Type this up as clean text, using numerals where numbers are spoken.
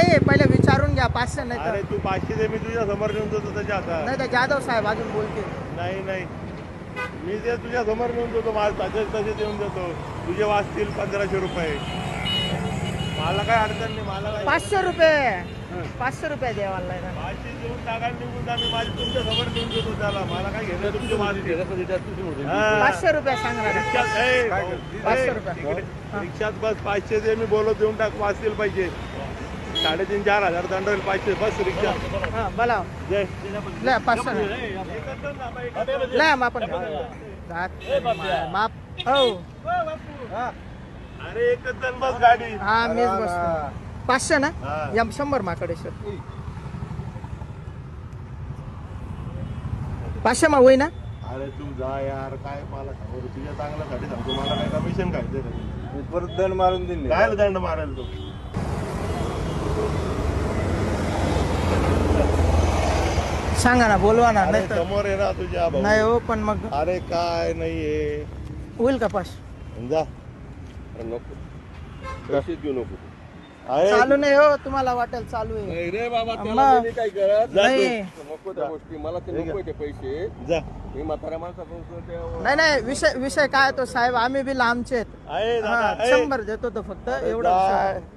नाही पहिले विचारून घ्या 500 नाही अरे तर तू 500 दे, मी तुझ्या समोर नेऊन देतो त्याच्या हातात. नाही तर जाधव साहेब अजून बोलतील. नाही नाही, मी ते तुझ्या समोर नेऊन देतो, माझं तसे देऊन देतो. तुझे वाचतील 1500 रुपये. मला काय अडचण नाही, मला काय 500 रुपये 500 रुपये द्यावाला नाही ना. 500 देऊन टाका, निघून जा. मी माझी तुमच्या समोर नेऊन देतो त्याला. मला काय घेणं तुमचे वाचतील. 500 रुपये सांगा ना. रिक्षात ए, भाऊ, 500 रुपये. इकडे रिक्षात बस. 500 दे, मी बोलत देऊन टाक, वाचतील पाहिजे. 3,500-4,000 दंड होईल. 500 बस रिक्षा. हा बोला जय ले 500 ले माप माप हो अरे एकच जण बस गाडी. हा मीच बसतो. 500 ना हा. या 100 माकडे सर 500 मा होई ना. अरे तू जा यार, काय मला खबर, तुझ्या चांगल्यासाठी सांगतो. मला काय कमिशन खायचं परत दंड मारून दिले. काय दंड मारायला तू. सांगा ना बोलवा ना अरे नाही तर समोर आहे ना तुझ्या भाऊ. नाही हो पण मग अरे काय नाहीये, होईल का 500 जा. नको पैसे देऊ नको. आहे चालू नाही हो तुम्हाला वाटेल चालू आहे नाही रे बाबा, अम्मा. त्याला मी काय करत जा तू. नाही नको त्या गोष्टी. मला ते नको ते पैसे. जा. मी म्हाताऱ्या माणसाकडून नाही नाही विषय विषय काय तो साहेब आम्ही बी लांबचे आहेत. आहे हा, दादा, आहे. 100 देतो तो फक्त अरे एवढा काय? विषय.